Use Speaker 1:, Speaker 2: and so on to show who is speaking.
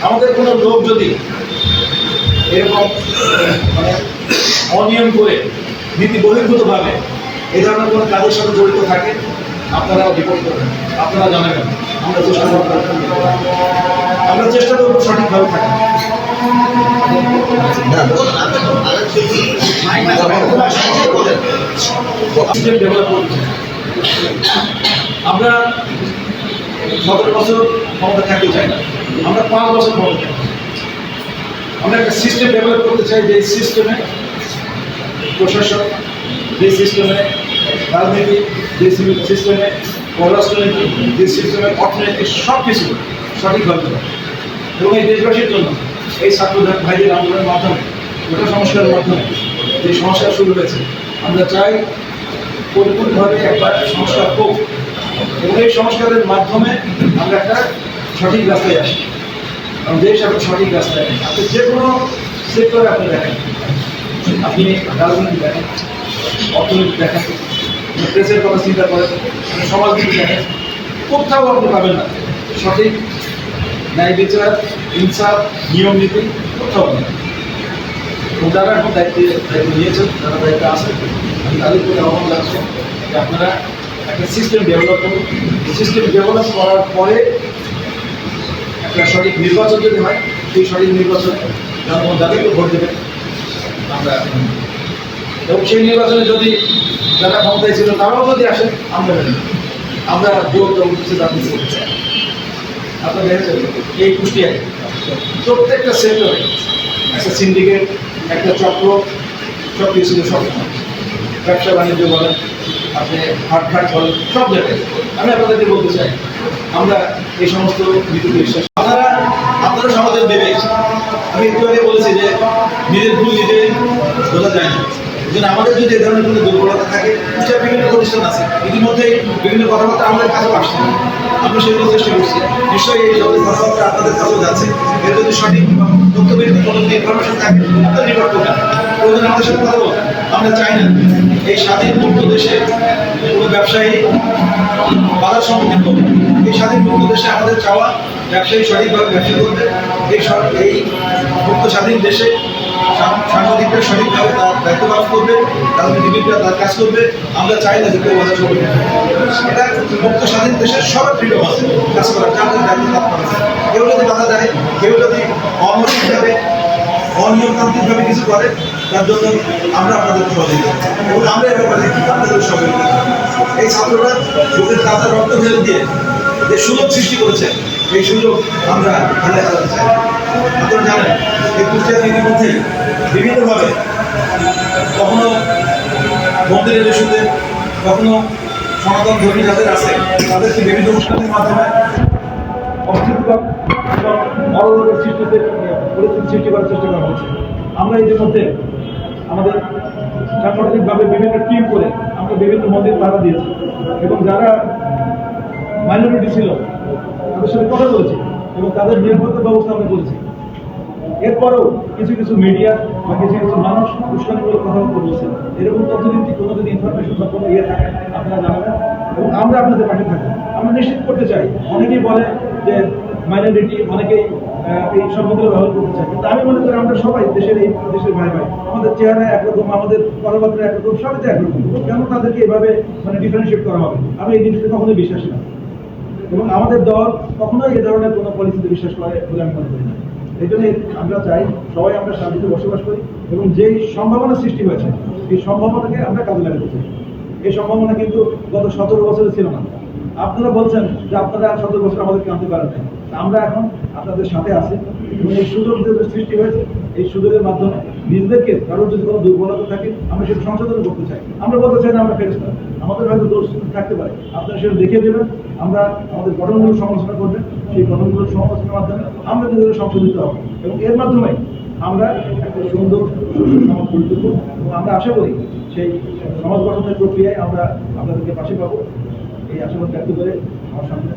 Speaker 1: আমাদের কোনো লোক যদি এরকম মানে অনিয়ম করে নীতি বহির্ভূতভাবে এই ধরনের কোনো কাজের সাথে জড়িত থাকে, আপনারা রিপোর্ট করবেন, আপনারা জানাবেন। আমরা চেষ্টা করব, সঠিকভাবে থাকা। আমরা 17 বছর ক্ষমতা থাকতে চাই না, আমরা 5 বছর ক্ষমতা থাকি। আমরা একটা সিস্টেম ডেভেলপ করতে চাই, যে সিস্টেমে প্রশাসন, যে সিস্টেমে রাজনীতি, যে সিস্টেমে পররাষ্ট্রনীতি, যে সিস্টেমে অর্থনীতি, সব কিছু সঠিকভাবে হবে। এবং এই দেশবাসীর জন্য এই ছাত্র ভাইদের আন্দোলনের মাধ্যমে, গোটা সংস্কারের মাধ্যমে যে সংস্কার শুরু হয়েছে, আমরা চাই পরিপূর্ণভাবে একবার সংস্কার হোক এবং এই সংস্কারের মাধ্যমে আমরা একটা সঠিক রাস্তায় আসি। কারণ দেশ এখন সঠিক রাস্তায় নেই। আপনি যে কোনো সেক্টরে আপনি দেখেন, আপনি রাজনীতি দেখেন, অর্থনীতি দেখেন, প্রেসের কথা চিন্তা করেন, সমাজনীতি দেখেন, কোথাও আপনি পাবেন না সঠিক ন্যায় বিচার, ইনসাফ, নিয়ম নীতি, কোথাও নেই। এবং যারা এখন দায়িত্ব নিয়েছেন, যারা দায়িত্বে আছেন, আমি তাদের প্রতি আহ্বান জানাচ্ছি যে আপনারা একটা সিস্টেম ডেভেলপ করুন। সিস্টেম ডেভেলপ করার পরে একটা সঠিক নির্বাচন যদি হয়, সেই সঠিক নির্বাচনে জনগণ যাদেরকে ভোট দেবে আমরা, এবং সেই নির্বাচনে যদি যারা ক্ষমতায় ছিল তারাও যদি আসেন, আমরা বৃহত্তর উদ্দেশ্যে রাজনীতি করতে চাই। আপনারা দেখেছেন এই কুষ্টিয়ায় প্রত্যেকটা সেক্টরে একটা সিন্ডিকেট, একটা চক্র ছিল সব, ব্যবসা বাণিজ্য বলেন, আপনি হাটঘাট বলেন, সব জায়গায়। আমি আপনাদেরকে বলতে চাই, আমরা এই সমস্ত নীতিতে বিশ্বাস। আপনারা সমাজের বিবেক। আমি একটু আগে বলেছি যে নিজের ভুল নিজে বোঝা যায় না। যেন আমাদের যদি এ ধরনের কোনো দুর্বলতা থাকে, বিভিন্ন প্রতিষ্ঠান আছে, ইতিমধ্যেই বিভিন্ন কথাবার্তা আমাদের কাছেও আসছে, আমরা সেগুলো চেষ্টা করছি। নিশ্চয়ই এই কথাবার্তা আপনাদের কাছেও যাচ্ছে। এর যদি সঠিক তথ্যভিত্তিক কোনো ইনফরমেশন থাকে, আপনারা রিপোর্ট করবেন, প্রয়োজন আমাদের সাথে কথা বলবেন। আমরা চাই না এই স্বাধীন মুক্ত দেশে কোনো ব্যবসায়ী বাধার সম্মুখীন করবে। এই স্বাধীন মুক্ত দেশে আমাদের চাওয়া ব্যবসায়ী সঠিকভাবে ব্যবসা করবে। এই মুক্ত স্বাধীন দেশে সাংবাদিকরা সঠিকভাবে তার দায়িত্ব পালন করবে, রাজনীতিবিদরা তার কাজ করবে। আমরা চাই না যে কেউ বাধা সম্মুখীন। এটা মুক্ত স্বাধীন দেশের সবার ফ্রিডম আছে কাজ করার, যাদের দায়িত্ব তার করা। কেউ যদি বাধা দেয়, কেউ যদি অনৈতিকভাবে অনিয়মতান্ত্রিকভাবে কিছু করে, তার জন্য আমরা আপনাদের সহযোগিতা এবং আমরা এ ব্যাপারে আপনাদের সহযোগিতা। এই ছাত্ররা বুকের তাজা রক্ত ফেলে দিয়ে যে সুযোগ সৃষ্টি করেছে, এই সুযোগ আমরা হাতে হারাতে চাই। আপনারা জানেন এই কুষ্টিয়ার ইতিমধ্যেই বিভিন্নভাবে কখনো মন্দিরের ইস্যুতে, কখনো সনাতন ধর্মী যাদের আছে তাদেরকে বিভিন্ন অনুষ্ঠানের মাধ্যমে অস্তিত্বকর এবং অরোধের পরিস্থিতি সৃষ্টি করার চেষ্টা করা হয়েছে। আমরা ইতিমধ্যে আমাদের সাংগঠনিকভাবে বিভিন্ন টিম করে আমরা বিভিন্ন মন্দির পাহারা দিয়েছি এবং যারা মাইনরিটি ছিল তাদের সাথে কথা বলেছি এবং তাদের নিরাপত্তা ব্যবস্থা আমরা করেছি। এরপরেও কিছু কিছু মিডিয়া বা কিছু কিছু মানুষ উস্কানিমূলক কথাবার্তা বলছেন। এরকম তথ্যভিত্তিক কোনো যদি ইনফরমেশন বা কোনো থাকে, আপনারা জানাবেন এবং আমরা আপনাদের পাশে থাকবো। আমরা নিশ্চিত করতে চাই, অনেকেই বলে যে মাইনরিটি, অনেকেই এই শব্দগুলো ব্যবহার করতে চাই, কিন্তু আমি মনে করি আমরা সবাই দেশের ভাই ভাই। আমাদের চেহারা একরকম, আমাদের কথাবার্তা একরকম, সবই তো একরকম। কেন তাদেরকে এভাবে ডিফারেন্সিয়েট করা হবে? আমি এই জিনিসটা কখনোই বিশ্বাসী না এবং আমাদের দল কখনোই এ ধরনের কোনো পলিসিতে বিশ্বাস করে বলে আমি মনে করি না। এই জন্য আমরা চাই সবাই আমরা শান্তিতে বসবাস করি এবং যেই সম্ভাবনা সৃষ্টি হয়েছে এই সম্ভাবনাকে আমরা কাজে লাগাতে চাই। এই সম্ভাবনা কিন্তু গত 17 বছরে ছিল না। আপনারা বলছেন যে আপনারা 17 বছর আমাদেরকে আনতে পারেন না, আমরা এখন আপনাদের সাথে আছি এবং এই সুযোগ যে সৃষ্টি হয়েছে, এই সুযোগের মাধ্যমে নিজেদেরকে কারোর যদি কোনো দুর্বলতা থাকে আমরা সেটা সংশোধন করতে চাই। আমরা বলতে চাই না আমরা ফেরেশতা, আমাদের হয়তো দোষ থাকতে পারে, আপনারা সেটা দেখিয়ে দেবেন। আমরা আমাদের গঠনমূলক সমালোচনা করবেন, সেই গঠনমূলক সমালোচনার মাধ্যমে আমরা নিজেদের সংশোধিত হব এবং এর মাধ্যমে আমরা একটা সুন্দর সমাজ গড়ে তুলব এবং আমরা আশা করি সেই সমাজ গঠনের প্রক্রিয়ায় আমরা আপনাদেরকে পাশে পাবো। এই আশাবাদ ব্যক্ত করে আমার সামনে